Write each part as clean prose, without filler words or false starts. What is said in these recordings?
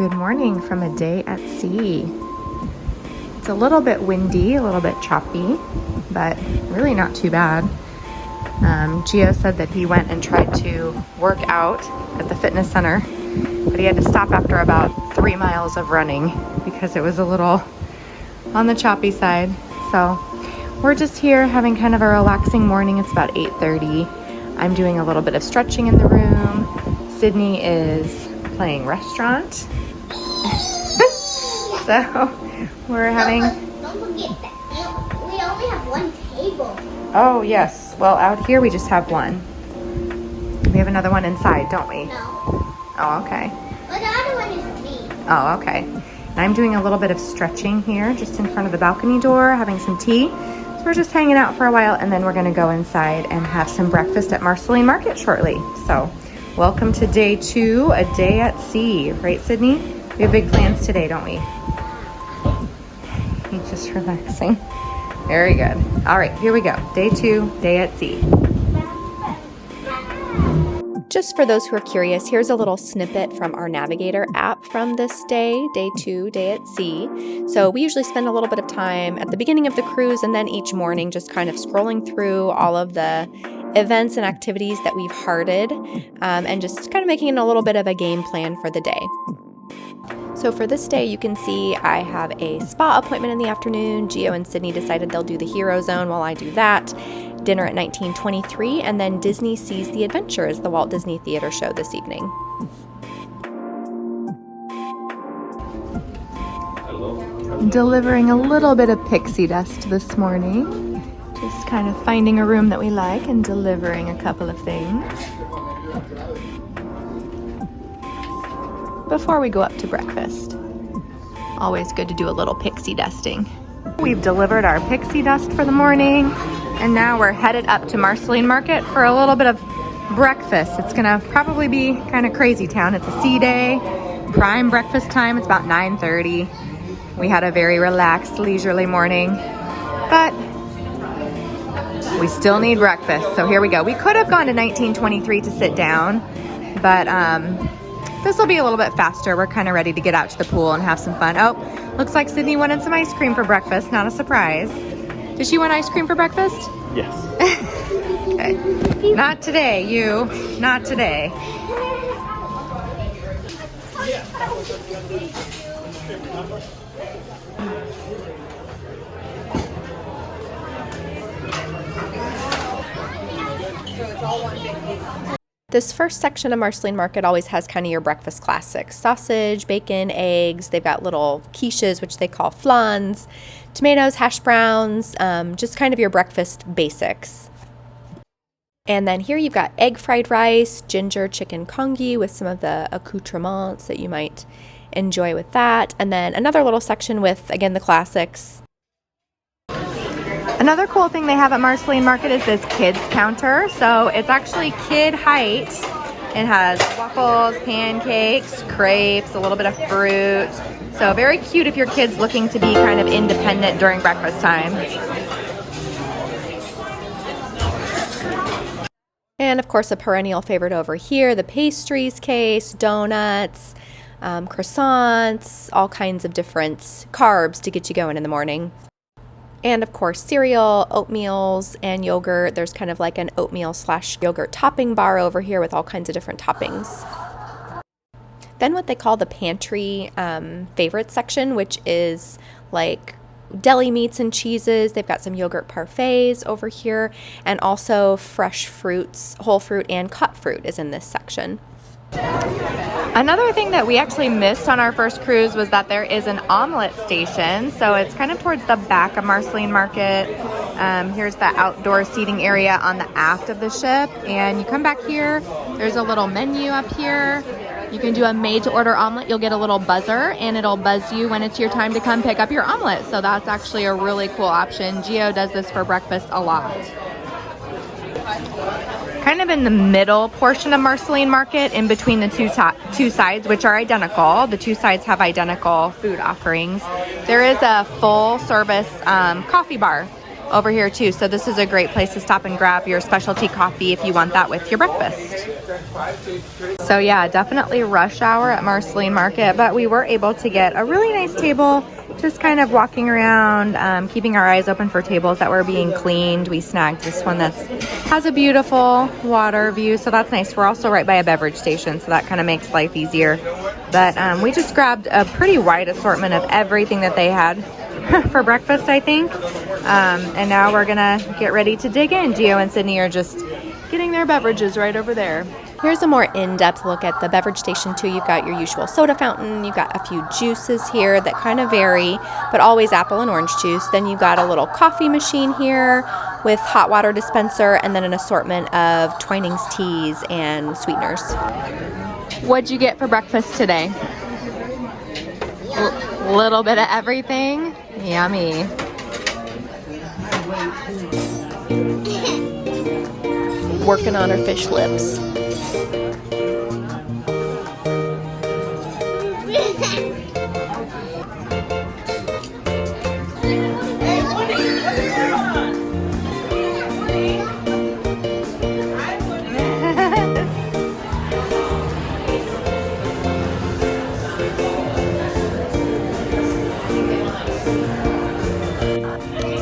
Good morning from a day at sea. It's a little bit windy, a little bit choppy, but really not too bad. Jeo said that he went and tried to work out at the fitness center, but he had to stop after about 3 miles of running because it was a little on the choppy side. So we're just here having kind of a relaxing morning. It's about 8:30. I'm doing a little bit of stretching in the room. Sydney is playing restaurant. So we're having... Don't forget that we only have one table. Oh, yes. Well, out here we just have one. We have another one inside, don't we? No. Oh, okay. But the other one is me. Oh, okay. And I'm doing a little bit of stretching here just in front of the balcony door, having some tea. So we're just hanging out for a while, and then we're going to go inside and have some breakfast at Marceline Market shortly. So welcome to day 2, a day at sea. Right, Sydney? We have big plans today, don't we? He's just relaxing. Very good. All right, here we go. Day 2, day at sea. Just for those who are curious, here's a little snippet from our Navigator app from this day 2, day at sea. So we usually spend a little bit of time at the beginning of the cruise and then each morning just kind of scrolling through all of the events and activities that we've hearted and just kind of making a little bit of a game plan for the day. So for this day, you can see I have a spa appointment in the afternoon. Jeo and Sydney decided they'll do the Hero Zone while I do that. Dinner at 1923, and then Disney Sees the Adventures, the Walt Disney Theater show this evening. Delivering a little bit of pixie dust this morning. Just kind of finding a room that we like and delivering a couple of things before we go up to breakfast. Always good to do a little pixie dusting. We've delivered our pixie dust for the morning, and now we're headed up to Marceline Market for a little bit of breakfast. It's gonna probably be kind of crazy town. It's a sea day, prime breakfast time. It's about 9:30. We had a very relaxed, leisurely morning, but we still need breakfast. So here we go. We could have gone to 1923 to sit down, but this will be a little bit faster. We're kind of ready to get out to the pool and have some fun. Oh, looks like Sydney wanted some ice cream for breakfast. Not a surprise. Did she want ice cream for breakfast? Yes. Okay. Not today, you. Not today. This first section of Marceline Market always has kind of your breakfast classics. Sausage, bacon, eggs. They've got little quiches, which they call flans, tomatoes, hash browns, just kind of your breakfast basics. And then here you've got egg fried rice, ginger chicken congee with some of the accoutrements that you might enjoy with that. And then another little section with, again, the classics. Another cool thing they have at Marceline Market is this kids counter. So it's actually kid height. It has waffles, pancakes, crepes, a little bit of fruit. So very cute if your kid's looking to be kind of independent during breakfast time. And of course, a perennial favorite over here, the pastries case, donuts, croissants, all kinds of different carbs to get you going in the morning. And of course, cereal, oatmeals, and yogurt. There's kind of like an oatmeal / yogurt topping bar over here with all kinds of different toppings. Then what they call the pantry favorite section, which is like deli meats and cheeses. They've got some yogurt parfaits over here, and also fresh fruits, whole fruit and cut fruit is in this section. Another thing that we actually missed on our first cruise was that there is an omelet station. So it's kind of towards the back of Marceline Market. Here's the outdoor seating area on the aft of the ship. And you come back here, there's a little menu up here. You can do a made-to-order omelet. You'll get a little buzzer, and it'll buzz you when it's your time to come pick up your omelet. So that's actually a really cool option. Jeo does this for breakfast a lot. Kind of in the middle portion of Marceline Market, in between the two sides, which are identical. The two sides have identical food offerings. There is a full-service coffee bar. over here too. So this is a great place to stop and grab your specialty coffee if you want that with your breakfast. So yeah, definitely rush hour at Marceline Market, but we were able to get a really nice table, just kind of walking around, keeping our eyes open for tables that were being cleaned. We snagged this one that has a beautiful water view, so that's nice. We're also right by a beverage station, so that kind of makes life easier. But we just grabbed a pretty wide assortment of everything that they had for breakfast, I think. And now we're gonna get ready to dig in. Geo and Sydney are just getting their beverages right over there. Here's a more in-depth look at the beverage station too. You've got your usual soda fountain, you've got a few juices here that kind of vary, but always apple and orange juice. Then you've got a little coffee machine here with hot water dispenser, and then an assortment of Twinings teas and sweeteners. What'd you get for breakfast today? Little bit of everything. Yummy. Working on her fish lips.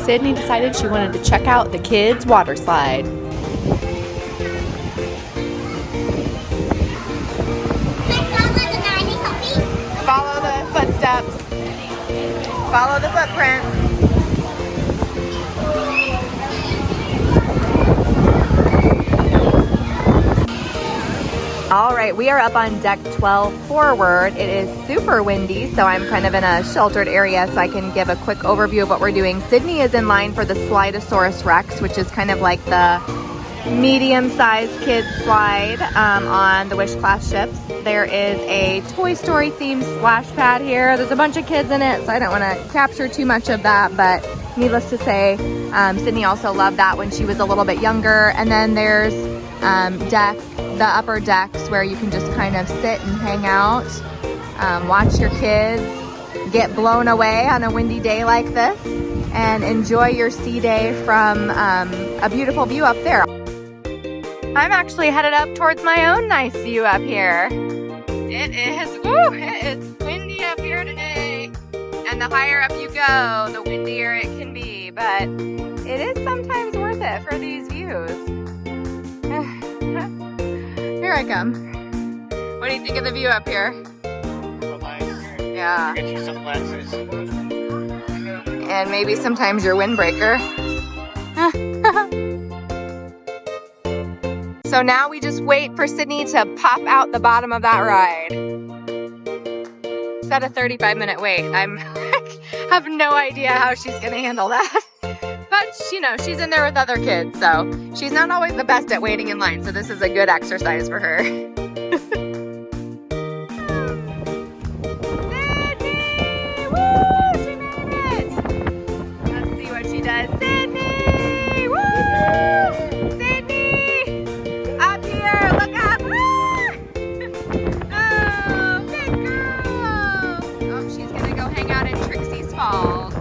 Sydney decided she wanted to check out the kids' water slide. Follow the footsteps. Follow the footprints. All right, we are up on deck 12 forward. It is super windy, so I'm kind of in a sheltered area, so I can give a quick overview of what we're doing. Sydney is in line for the Slideasaurus Rex, which is kind of like the medium-sized kids slide on the Wish class ships. There is a Toy Story themed splash pad here. There's a bunch of kids in it, so I don't want to capture too much of that, but needless to say, Sydney also loved that when she was a little bit younger. And then there's the upper decks where you can just kind of sit and hang out, watch your kids get blown away on a windy day like this, and enjoy your sea day from a beautiful view up there. I'm actually headed up towards my own nice view up here. It is windy up here today. And the higher up you go, the windier it can be, but it is sometimes worth it for these views. Here I come. What do you think of the view up here? Yeah. Get you some glasses. And maybe sometimes your windbreaker. So now we just wait for Sydney to pop out the bottom of that ride. Set a 35-minute wait. Have no idea how she's gonna handle that. But you know, she's in there with other kids, so she's not always the best at waiting in line, so this is a good exercise for her. Sydney! Woo! She made it! Let's see what she does. Sydney! Woo! Sydney! Up here! Look up! Ah! Oh, big girl! Oh, she's gonna go hang out in Trixie's Falls.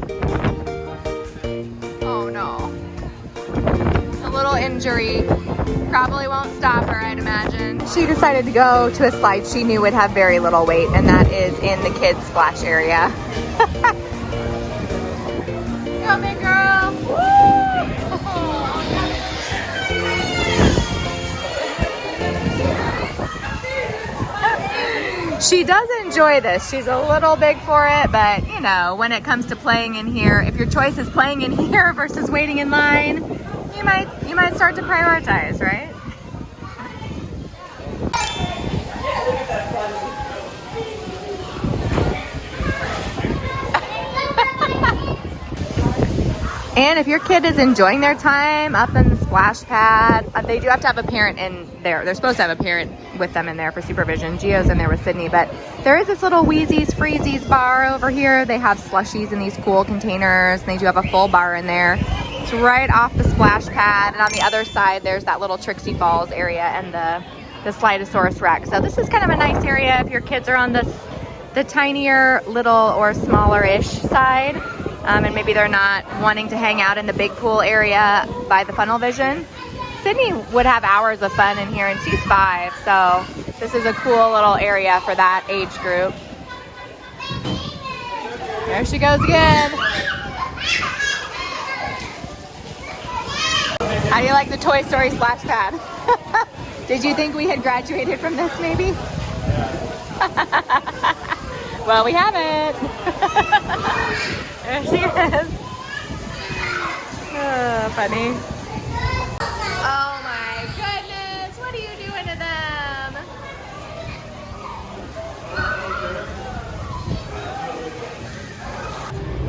Oh no. A little injury. Probably won't stop her, I'd imagine. She decided to go to a slide she knew would have very little weight, and that is in the kids' splash area. Go, big girl! Woo! She does enjoy this. She's a little big for it, but you know, when it comes to playing in here, if your choice is playing in here versus waiting in line, you might start to prioritize, right? And if your kid is enjoying their time up in the splash pad, they do have to have a parent in there. They're supposed to have a parent with them in there for supervision. Geo's in there with Sydney, but there is this little Wheezy's Freezies bar over here. They have slushies in these cool containers, and they do have a full bar in there. It's right off the splash pad, and on the other side, there's that little Trixie Falls area and the Slideasaurus Rex. So this is kind of a nice area if your kids are on the tinier, little, or smaller-ish side. and maybe they're not wanting to hang out in the big pool area by the funnel vision. Sydney would have hours of fun in here, and she's 5, so this is a cool little area for that age group. There she goes again. How do you like the Toy Story splash pad? Did you think we had graduated from this maybe? Well, we haven't. There she is. Oh, funny. Oh my goodness, what are you doing to them?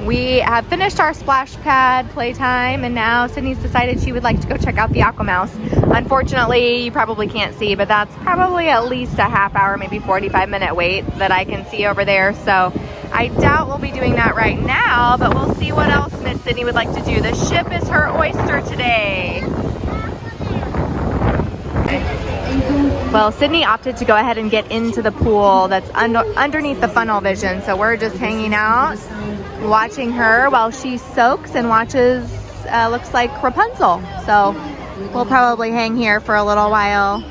We have finished our splash pad playtime, and now Sydney's decided she would like to go check out the Aqua Mouse. Unfortunately, you probably can't see, but that's probably at least a half hour, maybe 45-minute wait that I can see over there. So I doubt we'll be doing that right now, but we'll see what else Miss Sydney would like to do. The ship is her oyster today. Well, Sydney opted to go ahead and get into the pool that's underneath the funnel vision, so we're just hanging out, watching her while she soaks and watches, looks like Rapunzel. So we'll probably hang here for a little while,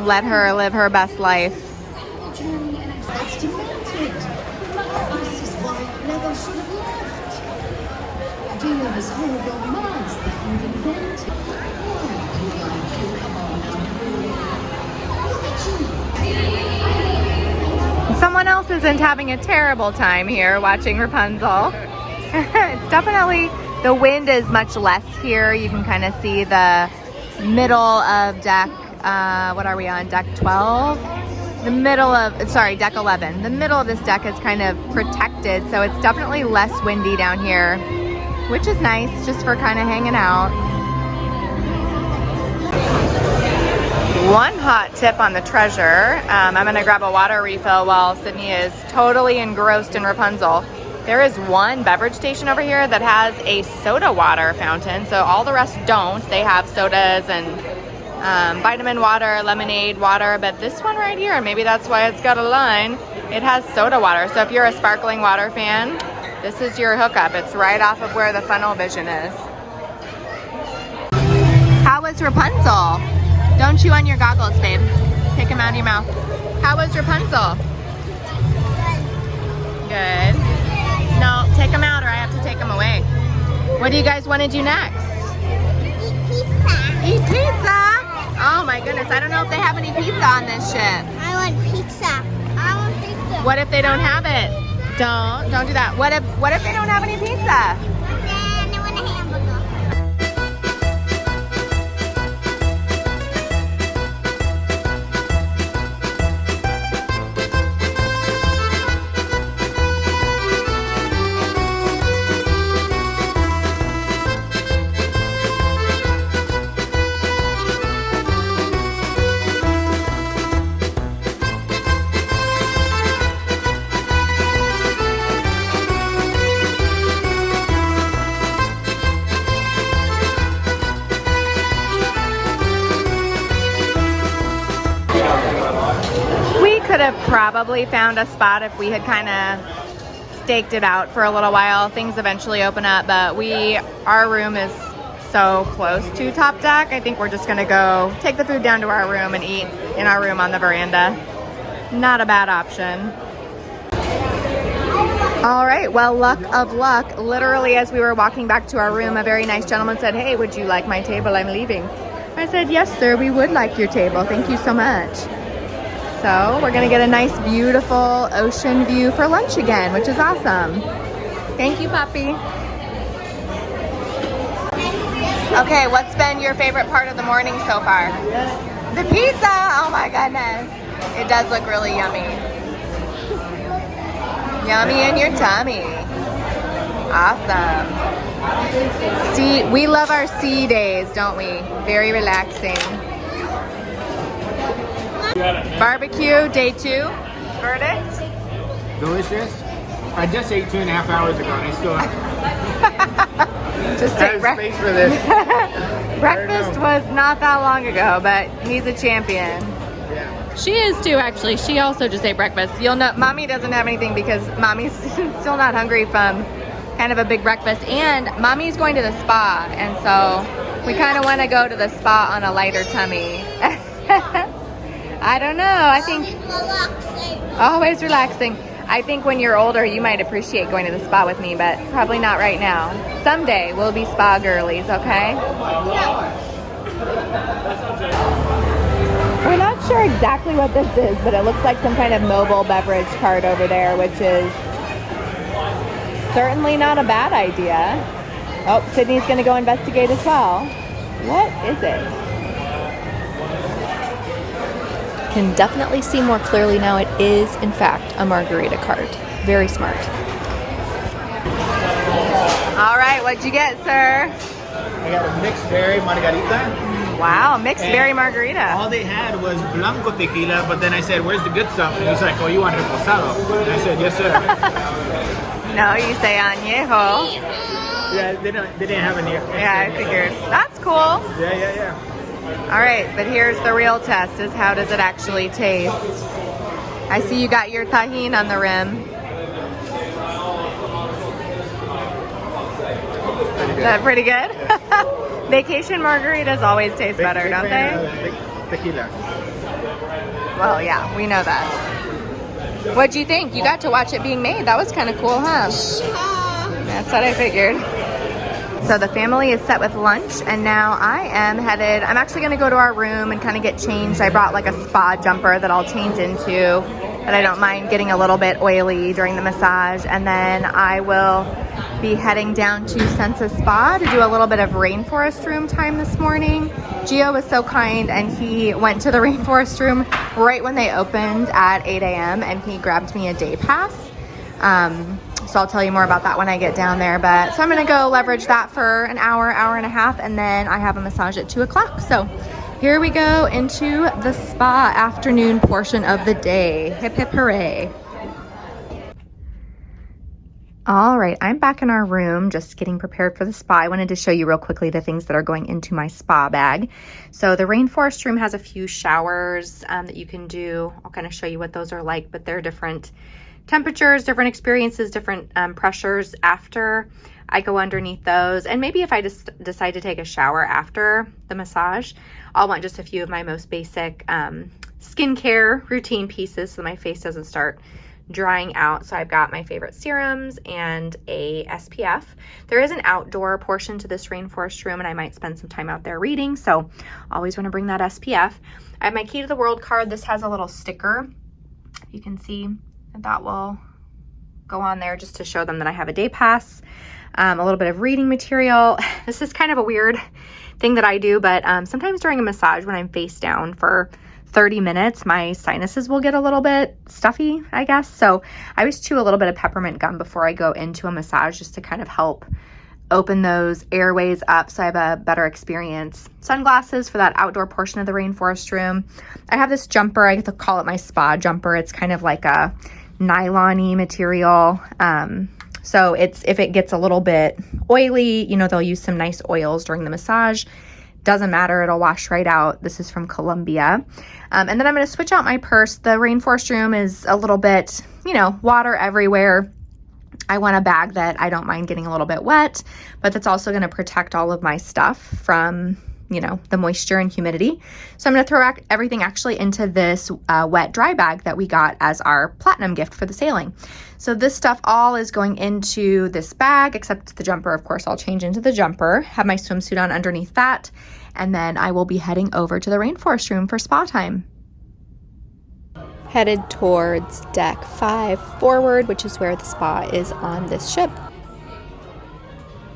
let her live her best life. Someone else isn't having a terrible time here watching Rapunzel. It's definitely, the wind is much less here. You can kind of see the middle of deck, what are we on, deck 12? The middle of, sorry, deck 11. The middle of this deck is kind of protected, so it's definitely less windy down here, which is nice just for kind of hanging out. One hot tip on the Treasure, I'm gonna grab a water refill while Sydney is totally engrossed in Rapunzel. There is one beverage station over here that has a soda water fountain, so all the rest don't. They have sodas and vitamin water, lemonade water, but this one right here, maybe that's why it's got a line, it has soda water. So if you're a sparkling water fan, this is your hookup. It's right off of where the funnel vision is. How was Rapunzel? Don't chew on your goggles, babe. Take them out of your mouth. How was Rapunzel? Good. No, take them out or I have to take them away. What do you guys want to do next? Eat pizza. Eat pizza? Oh my goodness, I don't know if they have any pizza on this ship. I want pizza. I want pizza. What if they don't have it? Don't do that. What if they don't have any pizza? Then I want a hamburger. Could have probably found a spot if we had kind of staked it out for a little while. Things eventually open up, but our room is so close to top deck. I think we're just gonna go take the food down to our room and eat in our room on the veranda. Not a bad option. All right, well, luck of luck. Literally as we were walking back to our room, a very nice gentleman said, "Hey, would you like my table? I'm leaving." I said, "Yes, sir, we would like your table. Thank you so much." So we're gonna get a nice, beautiful ocean view for lunch again, which is awesome. Thank you, puppy. Okay, what's been your favorite part of the morning so far? The pizza, oh my goodness. It does look really yummy. Yummy in your tummy. Awesome. See, we love our sea days, don't we? Very relaxing. Barbecue, day 2. Verdict? Delicious. I just ate 2.5 hours ago and I still have Just take space for this. breakfast was not that long ago, but he's a champion. Yeah. She is too, actually. She also just ate breakfast. You'll know, Mommy doesn't have anything because Mommy's still not hungry from kind of a big breakfast. And Mommy's going to the spa, and so we kind of want to go to the spa on a lighter tummy. I don't know. I think always relaxing. I think when you're older, you might appreciate going to the spa with me, but probably not right now. Someday we'll be spa girlies, okay? We're not sure exactly what this is, but it looks like some kind of mobile beverage cart over there, which is certainly not a bad idea. Oh, Sydney's gonna go investigate as well. What is it? Can definitely see more clearly now. It is, in fact, a margarita cart. Very smart. All right, what'd you get, sir? I got a mixed berry margarita. Wow, mixed berry margarita. All they had was blanco tequila, but then I said, where's the good stuff? And he's like, oh, you want reposado? And I said, yes, sir. No, you say añejo. Yeah, they didn't have any. Yeah, I figured. That's cool. Yeah. All right, but here's the real test, is how does it actually taste? I see you got your tajin on the rim. Is that pretty good? Vacation margaritas always taste better, don't they? Tequila. Well, yeah, we know that. What'd you think? You got to watch it being made. That was kind of cool, huh? That's what I figured. So the family is set with lunch, and now I am headed. I'm actually going to go to our room and kind of get changed. I brought like a spa jumper that I'll change into, but I don't mind getting a little bit oily during the massage. And then I will be heading down to Sensa Spa to do a little bit of Rainforest Room time this morning. Geo was so kind, and he went to the Rainforest Room right when they opened at 8 a.m. and he grabbed me a day pass. So I'll tell you more about that when I get down there. But so I'm gonna go leverage that for an hour, hour and a half, and then I have a massage at 2 o'clock. So here we go into the spa afternoon portion of the day. Hip hip hooray. All right, I'm back in our room, just getting prepared for the spa. I wanted to show you real quickly the things that are going into my spa bag. So the Rainforest Room has a few showers that you can do. I'll kind of show you what those are like, but they're different temperatures, different experiences, different pressures after. I go underneath those. And maybe if I just decide to take a shower after the massage, I'll want just a few of my most basic skincare routine pieces so my face doesn't start drying out. So I've got my favorite serums and a SPF. There is an outdoor portion to this Rainforest Room, and I might spend some time out there reading, so always want to bring that SPF. I have my Key to the World card. This has a little sticker. You can see that will go on there just to show them that I have a day pass. A little bit of reading material. This is kind of a weird thing that I do, but sometimes during a massage when I'm face down for 30 minutes, my sinuses will get a little bit stuffy, I guess. So I always chew a little bit of peppermint gum before I go into a massage just to kind of help open those airways up so I have a better experience. Sunglasses for that outdoor portion of the Rainforest Room. I have this jumper. I get to call it my spa jumper. It's kind of like a nylon-y material. So if it gets a little bit oily, you know, they'll use some nice oils during the massage. Doesn't matter, it'll wash right out. This is from Colombia. And then I'm going to switch out my purse. The Rainforest Room is a little bit, you know, water everywhere. I want a bag that I don't mind getting a little bit wet, but that's also going to protect all of my stuff from, you know, the moisture and humidity. So I'm going to throw everything actually into this wet dry bag that we got as our platinum gift for the sailing. So this stuff all is going into this bag, except the jumper, of course, I'll change into the jumper, have my swimsuit on underneath that, and then I will be heading over to the Rainforest Room for spa time. Headed towards deck 5 forward, which is where the spa is on this ship.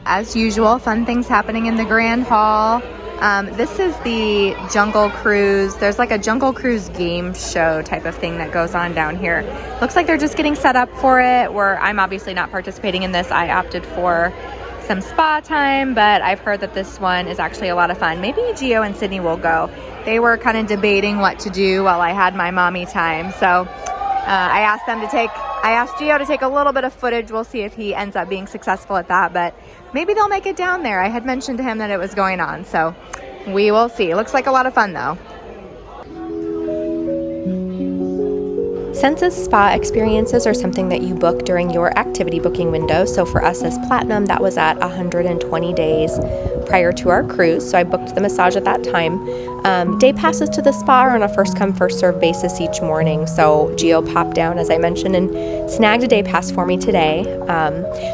As usual, fun things happening in the Grand Hall. This is the Jungle Cruise. There's like a Jungle Cruise game show type of thing that goes on down here. Looks like they're just getting set up for it, where I'm obviously not participating in this. I opted for some spa time, but I've heard that this one is actually a lot of fun. Maybe Geo and Sydney will go. They were kind of debating what to do while I had my mommy time. So I asked Geo to take a little bit of footage. We'll see if he ends up being successful at that, but maybe they'll make it down there. I had mentioned to him that it was going on, so we will see. Looks like a lot of fun though. Census spa experiences are something that you book during your activity booking window. So for us as Platinum, that was at 120 days prior to our cruise. So I booked the massage at that time. Day passes to the spa are on a first come, first served basis each morning. So Geo popped down, as I mentioned, and snagged a day pass for me today.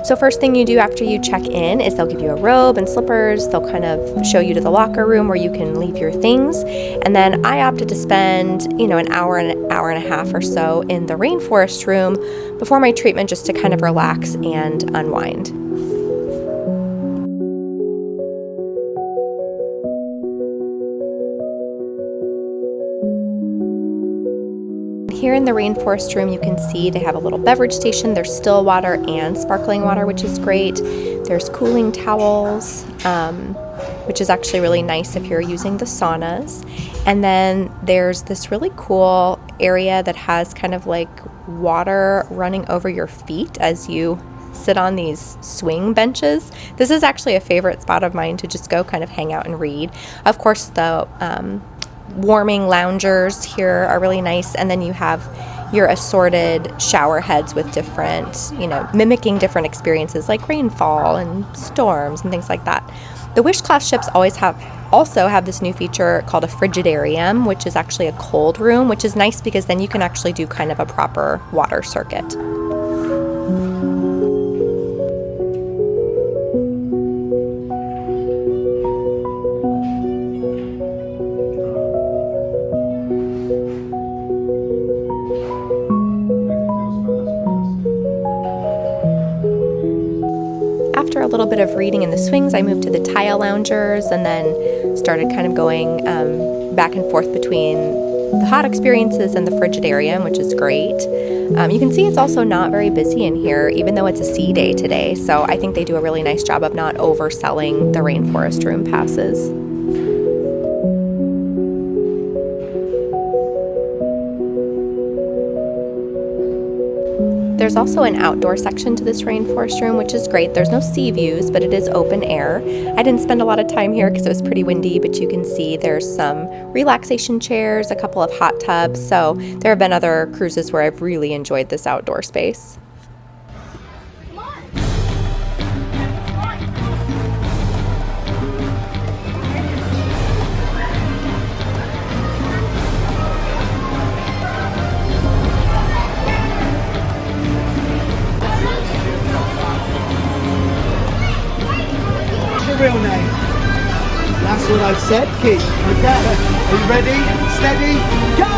So first thing you do after you check in is they'll give you a robe and slippers. They'll kind of show you to the locker room where you can leave your things. And then I opted to spend, an hour and a half or so in the Rainforest Room before my treatment, just to kind of relax and unwind. Here in the Rainforest Room, you can see they have a little beverage station. There's still water and sparkling water, which is great. There's cooling towels, which is actually really nice if you're using the saunas. And then there's this really cool area that has kind of like water running over your feet as you sit on these swing benches. This is actually a favorite spot of mine to just go kind of hang out and read. Of course, the warming loungers here are really nice, and then you have your assorted shower heads with different, mimicking different experiences like rainfall and storms and things like that. The Wish class ships also have this new feature called a frigidarium, which is actually a cold room, which is nice because then you can actually do kind of a proper water circuit. After a little bit of reading in the swings, I moved to the tile loungers and then started kind of going back and forth between the hot experiences and the frigidarium, which is great. You can see it's also not very busy in here, even though it's a sea day today. So I think they do a really nice job of not overselling the Rainforest Room passes. There's also an outdoor section to this Rainforest Room, which is great. There's no sea views, but it is open air. I didn't spend a lot of time here because it was pretty windy, but you can see there's some relaxation chairs, a couple of hot tubs. So there have been other cruises where I've really enjoyed this outdoor space. Real name. That's what I've said, kid. Okay. Are you ready? Steady, go!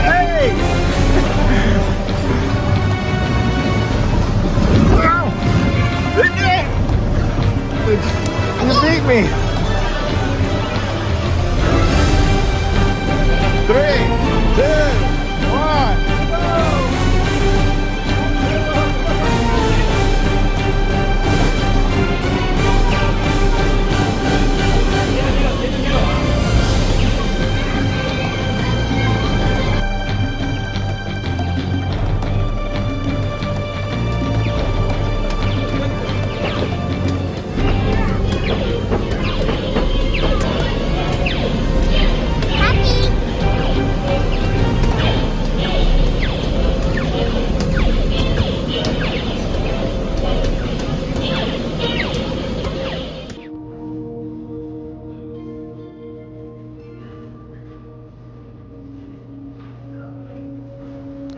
Hey! You beat me. 3, 2, 1.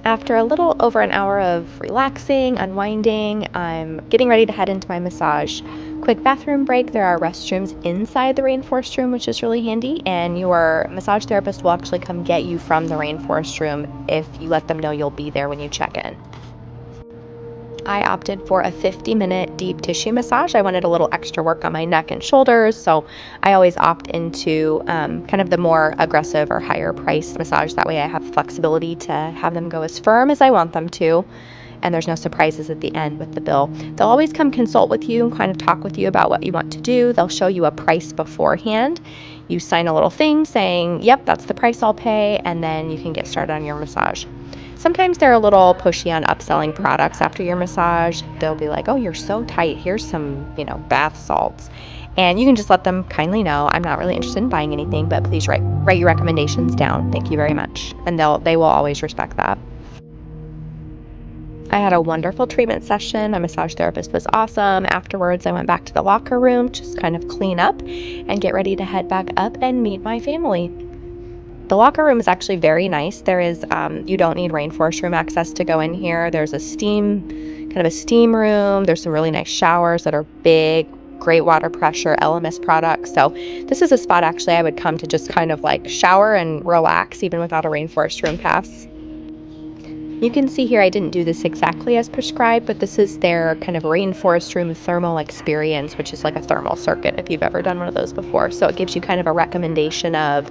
After a little over an hour of relaxing, unwinding, I'm getting ready to head into my massage. Quick bathroom break. There are restrooms inside the Rainforest Room, which is really handy, and your massage therapist will actually come get you from the Rainforest Room if you let them know you'll be there when you check in. I opted for a 50-minute deep tissue massage. I wanted a little extra work on my neck and shoulders, so I always opt into kind of the more aggressive or higher priced massage. That way I have flexibility to have them go as firm as I want them to, and there's no surprises at the end with the bill. They'll always come consult with you and kind of talk with you about what you want to do. They'll show you a price beforehand. You sign a little thing saying, yep, that's the price I'll pay, and then you can get started on your massage. Sometimes they're a little pushy on upselling products after your massage. They'll be like, oh, you're so tight. Here's some, bath salts. And you can just let them kindly know, I'm not really interested in buying anything, but please write your recommendations down. Thank you very much. And they will always respect that. I had a wonderful treatment session. My massage therapist was awesome. Afterwards, I went back to the locker room, just kind of clean up and get ready to head back up and meet my family. The locker room is actually very nice. There is, you don't need Rainforest Room access to go in here. There's a steam room. There's some really nice showers that are big, great water pressure, LMS products. So this is a spot actually I would come to just kind of like shower and relax even without a Rainforest Room pass. You can see here I didn't do this exactly as prescribed, but this is their kind of Rainforest Room thermal experience, which is like a thermal circuit if you've ever done one of those before. So it gives you kind of a recommendation of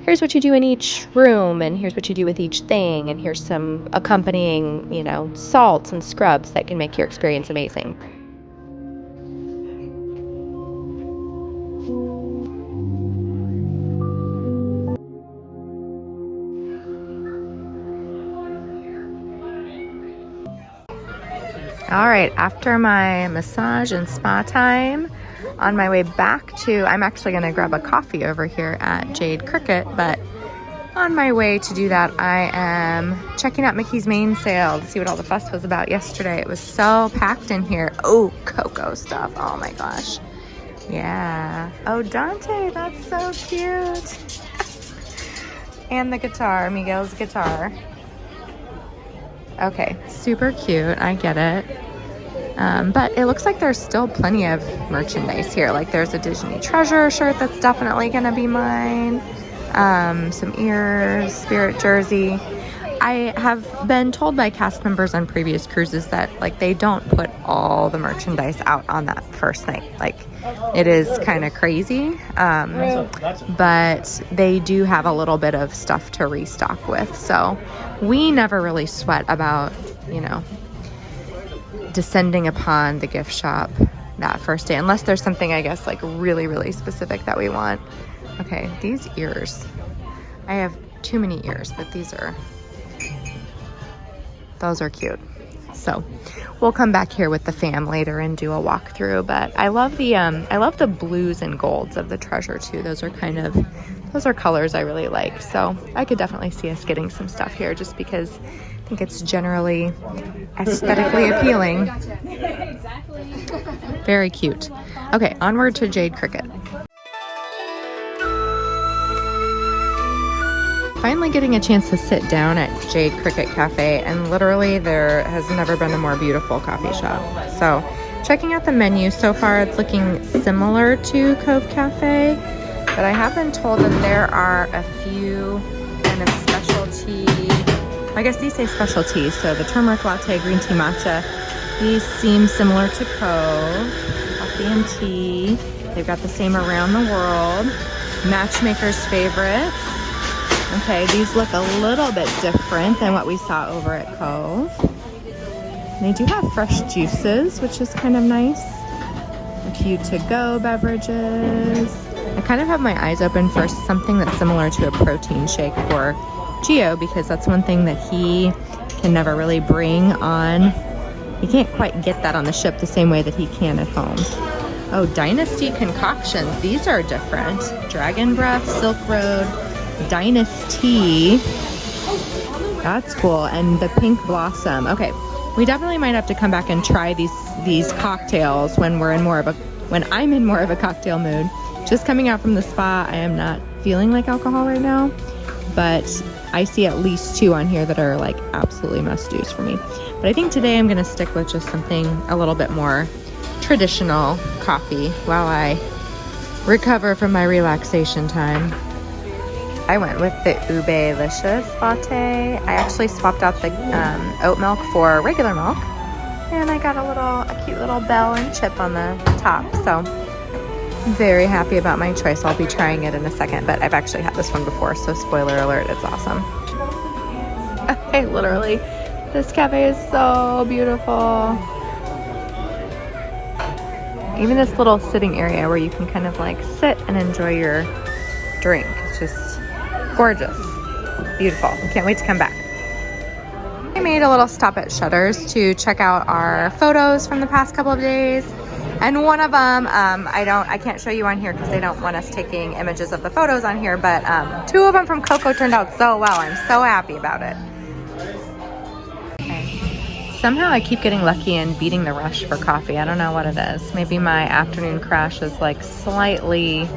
here's what you do in each room, and here's what you do with each thing, and here's some accompanying, you know, salts and scrubs that can make your experience amazing. All right, after my massage and spa time, on my way back to, I'm actually gonna grab a coffee over here at Jade Cricket, but on my way to do that, I am checking out Mickey's Main Sale to see what all the fuss was about yesterday. It was so packed in here. Oh, cocoa stuff, oh my gosh. Yeah, oh Dante, that's so cute. And the guitar, Miguel's guitar. Okay, super cute, I get it. But it looks like there's still plenty of merchandise here. Like there's a Disney Treasure shirt that's definitely gonna be mine. Some ears, Spirit jersey. I have been told by cast members on previous cruises that like they don't put all the merchandise out on that first night. Like it is kind of crazy. But they do have a little bit of stuff to restock with. So we never really sweat about, you know, descending upon the gift shop that first day, unless there's something, I guess, like really, really specific that we want. Okay, these ears. I have too many ears, but those are cute. So we'll come back here with the fam later and do a walkthrough, but I love the blues and golds of the treasure too. Those are colors I really like. So I could definitely see us getting some stuff here just because I think it's generally aesthetically appealing. Very cute. Okay, onward to Jade Cricket. Finally getting a chance to sit down at Jade Cricket Cafe, and literally there has never been a more beautiful coffee shop. So checking out the menu, so far it's looking similar to Cove Cafe, but I have been told that there are a few kind of specialty, I guess these say specialties, so the turmeric latte, green tea matcha, these seem similar to Cove, coffee and tea. They've got the same around the world, matchmaker's favorites. Okay, these look a little bit different than what we saw over at Cove. They do have fresh juices, which is kind of nice. A few to-go beverages. I kind of have my eyes open for something that's similar to a protein shake for Geo, because that's one thing that he can never really bring on. He can't quite get that on the ship the same way that he can at home. Oh, Dynasty concoctions. These are different. Dragon Breath, Silk Road, Dynasty. That's cool. And the Pink Blossom. Okay, we definitely might have to come back and try these cocktails when I'm in more of a cocktail mood. Just coming out from the spa, I am not feeling like alcohol right now, but I see at least 2 on here that are like absolutely must-dos for me. But I think today I'm gonna stick with just something a little bit more traditional coffee while I recover from my relaxation time. I went with the Ube-licious latte. I actually swapped out the oat milk for regular milk, and I got a cute little bell and chip on the top. So very happy about my choice. I'll be trying it in a second, but I've actually had this one before, so spoiler alert, it's awesome. This cafe is so beautiful. Even this little sitting area where you can kind of like sit and enjoy your drink. It's just gorgeous. Beautiful. I can't wait to come back. I made a little stop at Shutters to check out our photos from the past couple of days. And one of them, I can't show you on here because they don't want us taking images of the photos on here, but 2 of them from Coco turned out so well. I'm so happy about it. Okay. Somehow I keep getting lucky and beating the rush for coffee. I don't know what it is. Maybe my afternoon crash is like slightly...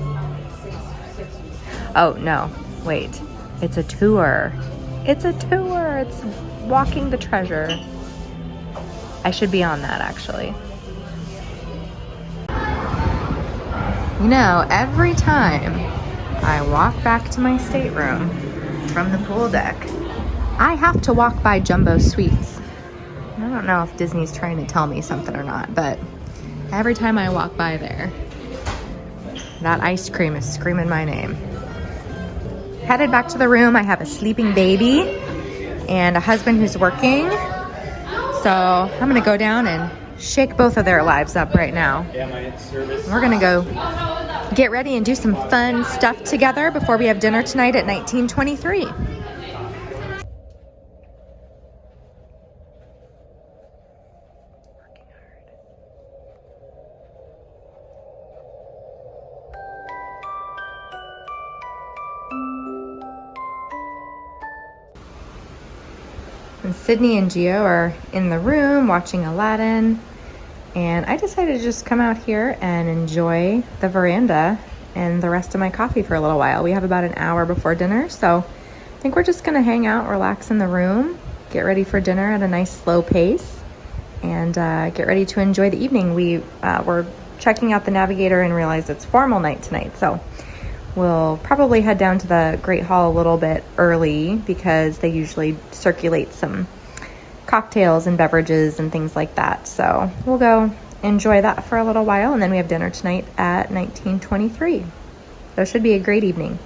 Oh, no. Wait. It's a tour. It's a tour. It's walking the treasure. I should be on that, actually. You know, every time I walk back to my stateroom from the pool deck, I have to walk by Jumbo Sweets. I don't know if Disney's trying to tell me something or not, but every time I walk by there, that ice cream is screaming my name. Headed back to the room. I have a sleeping baby and a husband who's working. So I'm gonna go down and shake both of their lives up right now. We're gonna go get ready and do some fun stuff together before we have dinner tonight at 1923. And Sydney and Geo are in the room watching Aladdin. And I decided to just come out here and enjoy the veranda and the rest of my coffee for a little while. We have about an hour before dinner, so I think we're just gonna hang out, relax in the room, get ready for dinner at a nice slow pace, and get ready to enjoy the evening. We were checking out the navigator and realized it's formal night tonight, so we'll probably head down to the Great Hall a little bit early because they usually circulate some cocktails and beverages and things like that. So we'll go enjoy that for a little while, and then we have dinner tonight at 1923. So it should be a great evening.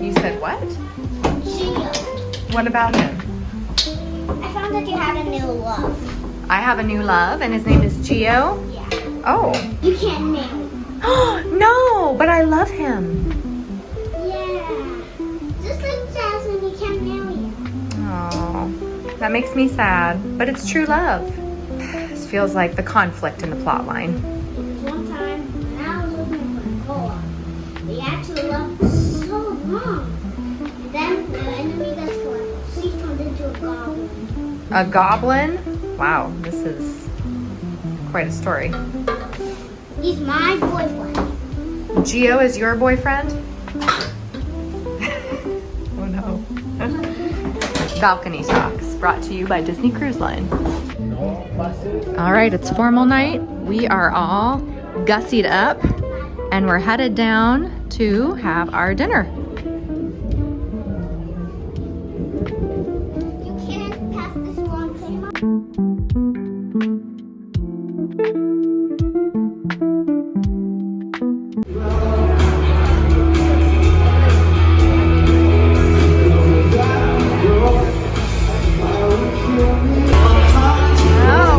You said what? Geo. What about him? I found that you had a new love. I have a new love, and his name is Geo. Yeah. Oh. You can't name him. No, but I love him. Yeah. Just like Jasmine, you can't marry him. Oh, that makes me sad, but it's true love. This feels like the conflict in the plot line. It was one time when I was looking for Cola. We actually loved for so long. And then the enemy got stolen. She turned into a goblin. A goblin? Wow, this is quite a story. He's my boyfriend. Geo is your boyfriend? Oh no. Balcony Talks, brought to you by Disney Cruise Line. All right, it's formal night. We are all gussied up and we're headed down to have our dinner. You can't pass this wrong thing.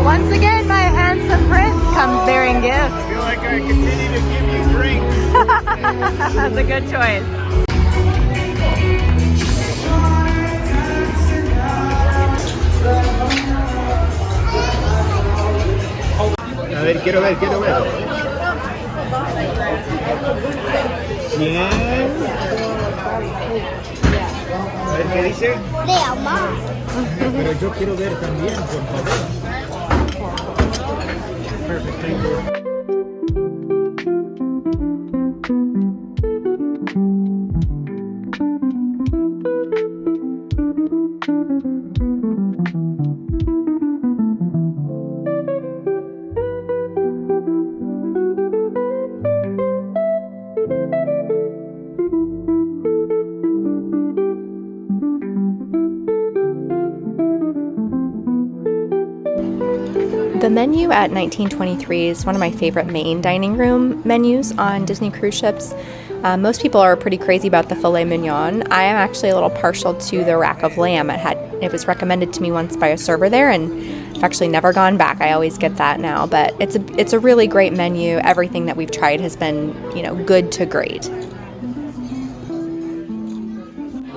Once again, my handsome prince comes bearing gifts. I feel like I continue to give you drinks. That's a good choice. A ver, quiero ver. Bien. A ver, ¿qué dice? They are mine. Pero yo quiero ver también, por favor. Perfect, thank you. The menu at 1923 is one of my favorite main dining room menus on Disney cruise ships. Most people are pretty crazy about the filet mignon. I am actually a little partial to the rack of lamb. It was recommended to me once by a server there, and I've actually never gone back. I always get that now, but it's a really great menu. Everything that we've tried has been, good to great.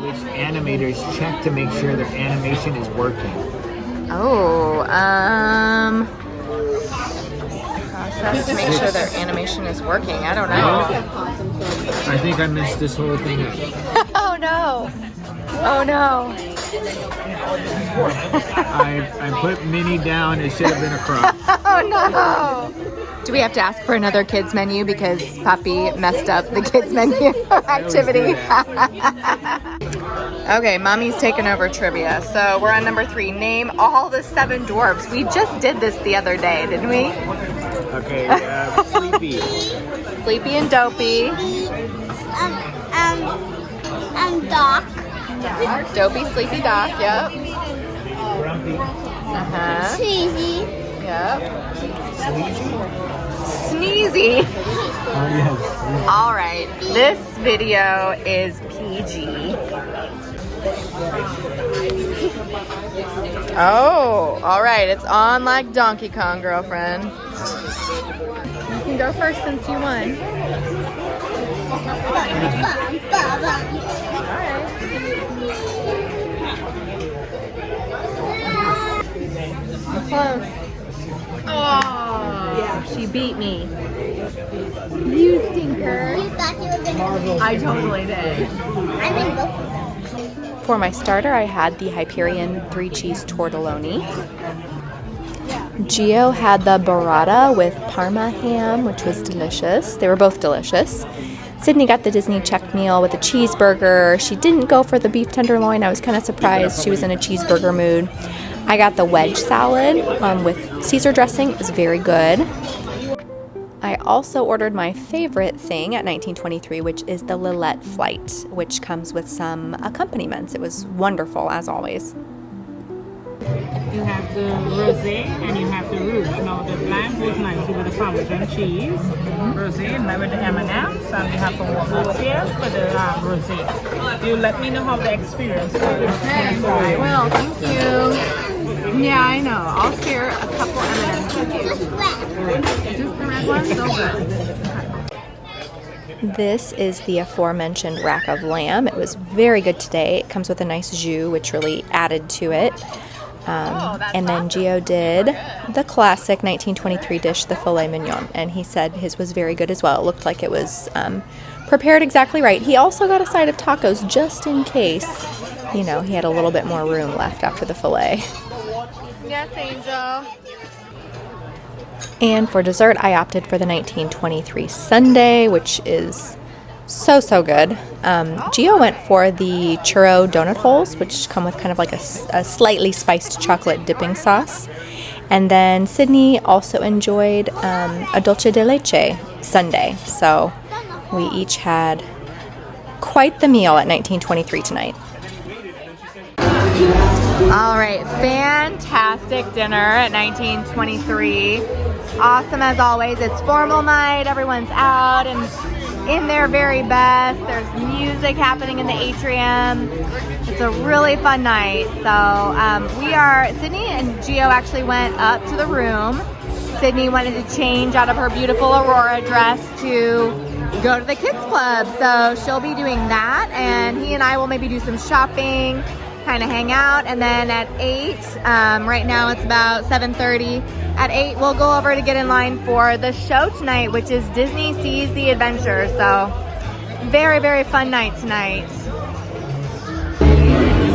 Which anime animators check to make sure their animation is working? Oh, process to make sure their animation is working. I don't know. I think I messed this whole thing up. Oh no! Oh no! I put Minnie down. It should have been a cross. Oh no! Do we have to ask for another kids menu because Poppy messed up the kids menu activity? Okay, Mommy's taken over trivia. So we're on number 3. Name all the 7 dwarfs. We just did this the other day, didn't we? Okay, Sleepy. Sleepy and Dopey. Doc. Dopey, Sleepy, Doc. Yep. Grumpy. Uh-huh. Cheesy. Yep. Sneezy. Oh, yes. All right, this video is PG. Oh, all right, it's on like Donkey Kong, girlfriend. You can go first since you won. Close. Oh, yeah, she beat me. You stinker. You thought you were gonna I totally did. I mean, both of them. For my starter, I had the Hyperion 3-cheese tortelloni. Geo had the burrata with Parma ham, which was delicious. They were both delicious. Sydney got the Disney check meal with a cheeseburger. She didn't go for the beef tenderloin. I was kind of surprised. She was in a cheeseburger mood. I got the wedge salad with Caesar dressing. It was very good. I also ordered my favorite thing at 1923, which is the Lillet Flight, which comes with some accompaniments. It was wonderful, as always. You have the rosé and you have the rouge. Now the blanc goes nicely with the Parmesan cheese. Rosé with the M&Ms, and you have the walnuts here for the rosé. You let me know how the experience was. Okay, I will. Thank you. Yeah, I know. I'll share a couple M&Ms with you. Just red. Just the red one, so good. This is the aforementioned rack of lamb. It was very good today. It comes with a nice jus, which really added to it. And then Geo did the classic 1923 dish, the filet mignon, and he said his was very good as well. It looked like it was prepared exactly right. He also got a side of tacos just in case, you know, he had a little bit more room left after the filet. Yes, Angel. And for dessert, I opted for the 1923 sundae, which is so good. Geo went for the churro donut holes, which come with kind of like a slightly spiced chocolate dipping sauce. And then Sydney also enjoyed a dulce de leche sundae. So we each had quite the meal at 1923 tonight. All right, fantastic dinner at 1923. Awesome as always. It's formal night. Everyone's out and in their very best. There's music happening in the atrium. It's a really fun night. So Sydney and Geo actually went up to the room. Sydney wanted to change out of her beautiful Aurora dress to go to the kids club. So she'll be doing that, and he and I will maybe do some shopping, kind of hang out, and then at 8, right now it's about 7:30. At 8, we'll go over to get in line for the show tonight, which is Disney Sees the Adventure. So very fun night tonight.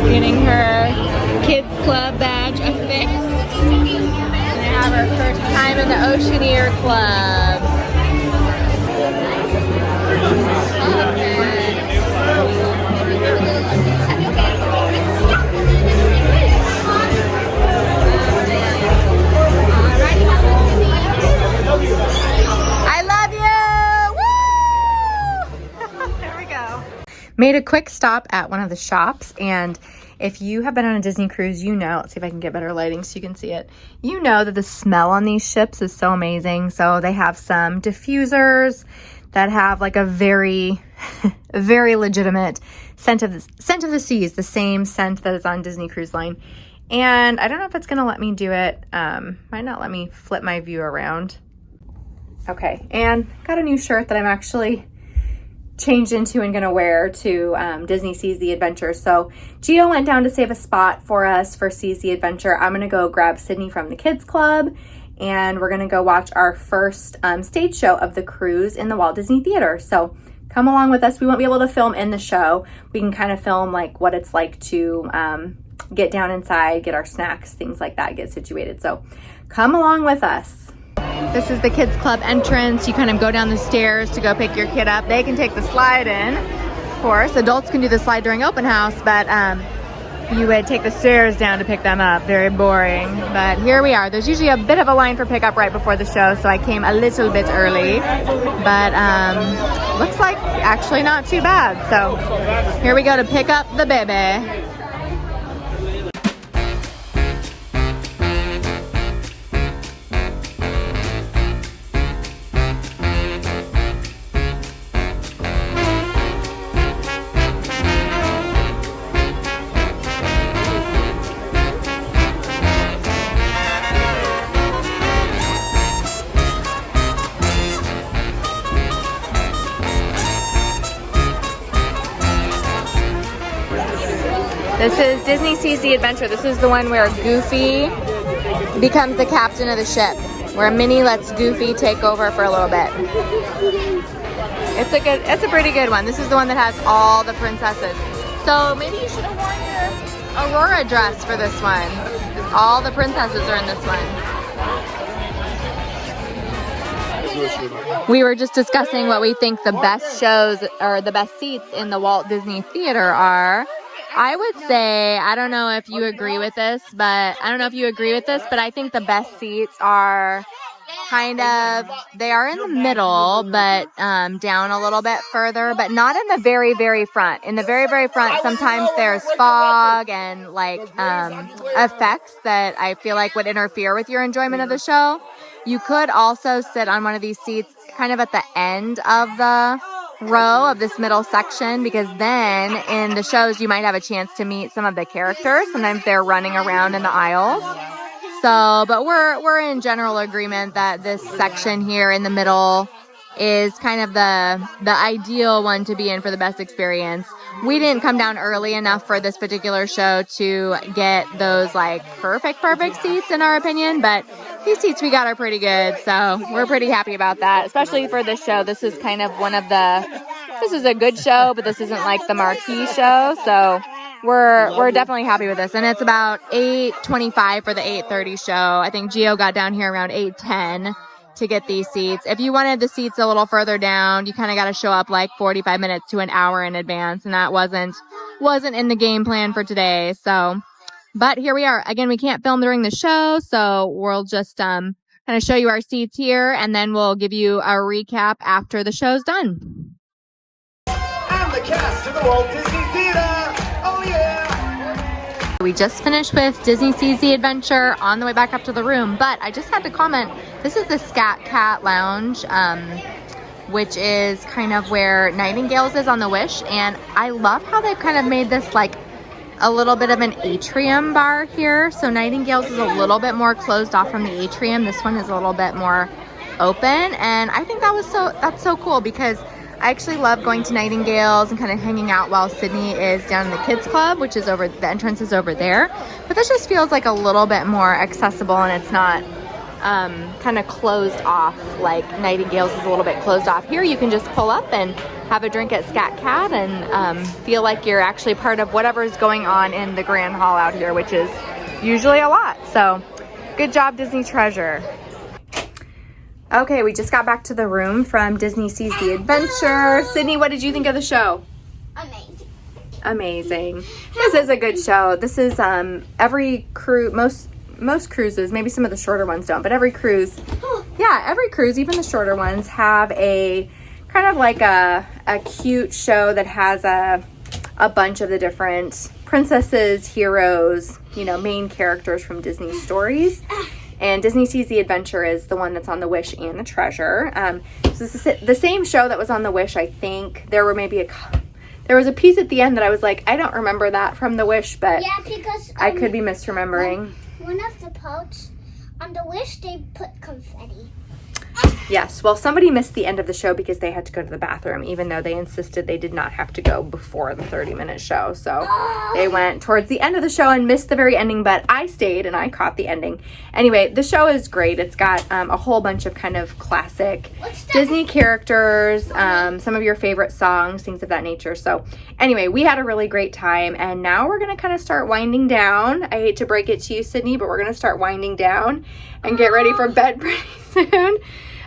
Getting her kids club badge affixed. Gonna have her first time in the Oceaneer Club. Made a quick stop at one of the shops, and if you have been on a Disney cruise, you know, let's see if I can get better lighting so you can see it. You know that the smell on these ships is so amazing. So they have some diffusers that have like a very, very legitimate scent of the seas, the same scent that is on Disney Cruise Line. And I don't know if it's gonna let me do it. Might not let me flip my view around. Okay, and got a new shirt that I'm actually changed into and gonna wear to Disney Sees the Adventure. So Geo went down to save a spot for us for Sees the Adventure. I'm gonna go grab Sydney from the kids club, and we're gonna go watch our first stage show of the cruise in the Walt Disney Theater. So come along with us. We won't be able to film in the show. We can kind of film like what it's like to get down inside, get our snacks, things like that, get situated. So come along with us. This is the kids club entrance. You kind of go down the stairs to go pick your kid up. They can take the slide in, of course. Adults can do the slide during open house, but you would take the stairs down to pick them up. Very boring, but here we are. There's usually a bit of a line for pickup right before the show, so I came a little bit early, but looks like actually not too bad. So here we go to pick up the baby. This is Disney Sees the Adventure. This is the one where Goofy becomes the captain of the ship, where Minnie lets Goofy take over for a little bit. It's a pretty good one. This is the one that has all the princesses. So maybe you should have worn your Aurora dress for this one. All the princesses are in this one. We were just discussing what we think the best shows or the best seats in the Walt Disney Theater are. I would say, I don't know if you agree with this, but I think the best seats are they are in the middle, but down a little bit further, but not in the very, very front. In the very, very front, sometimes there's fog and like effects that I feel like would interfere with your enjoyment of the show. You could also sit on one of these seats kind of at the end of the row of this middle section, because then in the shows you might have a chance to meet some of the characters. Sometimes they're running around in the aisles. So, but we're in general agreement that this section here in the middle is kind of the ideal one to be in for the best experience. We didn't come down early enough for this particular show to get those like perfect seats in our opinion, but these seats we got are pretty good, so we're pretty happy about that, especially for this show. This is kind of this is a good show, but this isn't like the marquee show, so we're definitely happy with this. And it's about 8:25 for the 8:30 show. I think Geo got down here around 8:10 to get these seats. If you wanted the seats a little further down, you kind of got to show up like 45 minutes to an hour in advance, and that wasn't in the game plan for today. So, but here we are. Again, we can't film during the show, so we'll just kind of show you our seats here, and then we'll give you a recap after the show's done. And the cast of the Walt Disney Theater. Oh yeah! We just finished with Disney Sees the Adventure on the way back up to the room, but I just had to comment, this is the Scat Cat Lounge, which is kind of where Nightingale's is on the Wish, and I love how they've kind of made this like a little bit of an atrium bar here. So Nightingale's is a little bit more closed off from the atrium. This one is a little bit more open, and I think that's so cool, because I actually love going to Nightingale's and kind of hanging out while Sydney is down in the kids club, which is the entrance is over there. But this just feels like a little bit more accessible, and it's not kind of closed off like Nightingale's is a little bit closed off. Here you can just pull up and have a drink at Scat Cat and feel like you're actually part of whatever is going on in the Grand Hall out here, which is usually a lot. So good job, Disney Treasure. Okay, we just got back to the room from Disney Sees the Adventure. Sydney, what did you think of the show? Amazing. Amazing. This is a good show. This is every cruise, most cruises, maybe some of the shorter ones don't, but every cruise, even the shorter ones have a kind of like a cute show that has a bunch of the different princesses, heroes, main characters from Disney stories. And Disney Sees the Adventure is the one that's on the Wish and the Treasure. So this is the same show that was on the Wish, I think. There was a piece at the end that I was like, I don't remember that from the Wish, but yeah, because I could be misremembering. One of the parts on the Wish, they put confetti. Yes, well, somebody missed the end of the show because they had to go to the bathroom, even though they insisted they did not have to go before the 30-minute show. So they went towards the end of the show and missed the very ending, but I stayed and I caught the ending. Anyway, the show is great. It's got a whole bunch of kind of classic Disney characters, some of your favorite songs, things of that nature. So anyway, we had a really great time, and now we're going to kind of start winding down. I hate to break it to you, Sydney, but we're going to start winding down and get ready for bed pretty soon.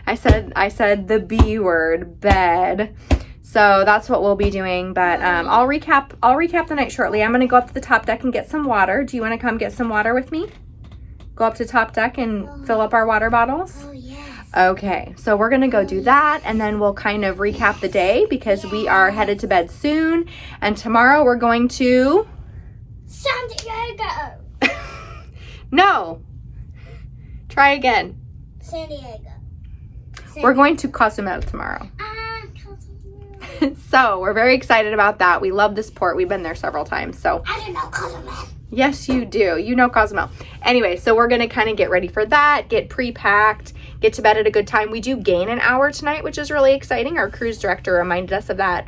I said the B word, bed. So that's what we'll be doing. But I'll recap the night shortly. I'm gonna go up to the top deck and get some water. Do you want to come get some water with me? Go up to top deck and fill up our water bottles? Oh, yes. Okay, so we're gonna go do that, and then we'll kind of recap the day because we are headed to bed soon. And tomorrow we're going to San Diego. No. Try again. San Diego. We're going to Cozumel tomorrow. Cozumel. So we're very excited about that. We love this port. We've been there several times. So I don't know Cozumel. yes, you do. You know Cozumel. Anyway, so we're going to kind of get ready for that, get pre-packed, get to bed at a good time. We do gain an hour tonight, which is really exciting. Our cruise director reminded us of that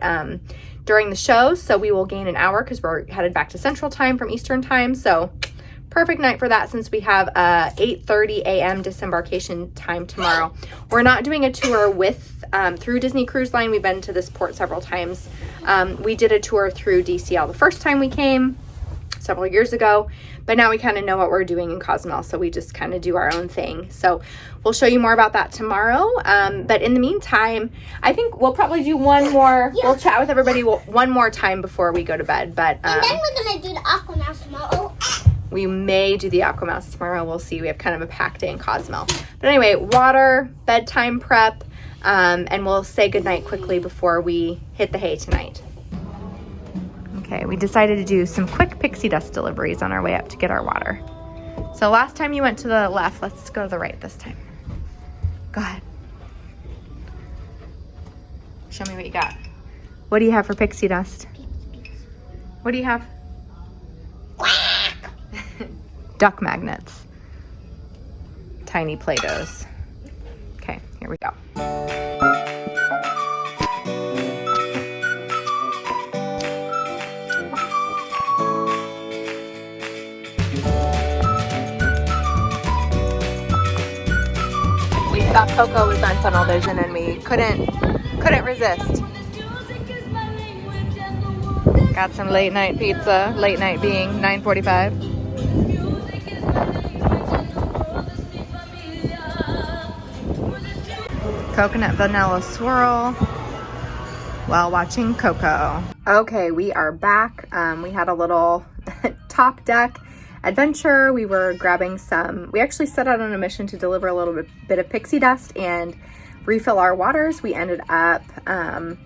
during the show. So we will gain an hour because we're headed back to Central Time from Eastern Time. So perfect night for that since we have 8:30 a.m. disembarkation time tomorrow. We're not doing a tour with through Disney Cruise Line. We've been to this port several times. We did a tour through DCL the first time we came several years ago, but now we kind of know what we're doing in Cozumel, so we just kind of do our own thing. So we'll show you more about that tomorrow. But in the meantime, I think we'll probably do one more. Yeah. We'll chat with everybody one more time before we go to bed. But and then we're gonna do the Aquamouse tomorrow. We may do the Aquamouse tomorrow. We'll see. We have kind of a packed day in Cozumel. But anyway, water, bedtime prep, and we'll say goodnight quickly before we hit the hay tonight. Okay, we decided to do some quick pixie dust deliveries on our way up to get our water. So last time you went to the left, let's go to the right this time. Go ahead. Show me what you got. What do you have for pixie dust? What do you have? Duck magnets. Tiny Play-Dohs. Okay, here we go. We thought Coco was on tunnel vision and we couldn't resist. Got some late night pizza, late night being 9:45. Coconut vanilla swirl while watching Coco. Okay, we are back. We had a little top deck adventure. We were grabbing we actually set out on a mission to deliver a little bit of pixie dust and refill our waters. We ended up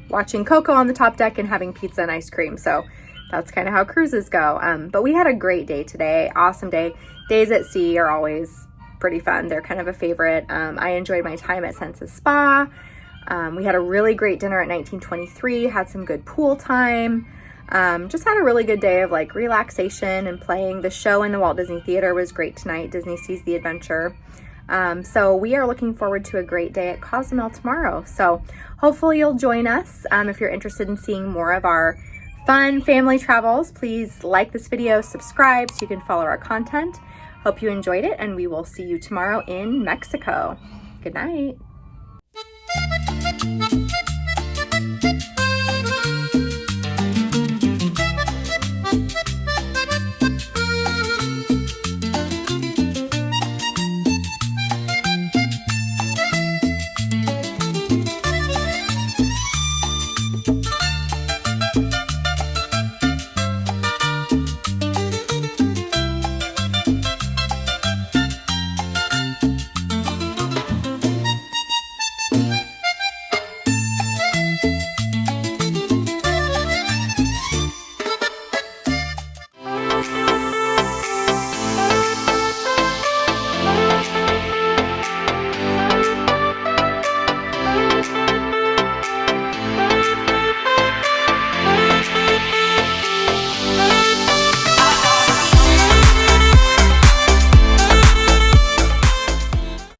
watching Coco on the top deck and having pizza and ice cream. So that's kind of how cruises go. But we had a great day today. Awesome day. Days at sea are always pretty fun. They're kind of a favorite. I enjoyed my time at Senses Spa. We had a really great dinner at 1923, had some good pool time. Just had a really good day of like relaxation and playing. The show in the Walt Disney Theater was great tonight. Disney Sees the Adventure. So we are looking forward to a great day at Cozumel tomorrow. So hopefully you'll join us. If you're interested in seeing more of our fun family travels, please like this video, subscribe so you can follow our content. Hope you enjoyed it, and we will see you tomorrow in Mexico. Good night.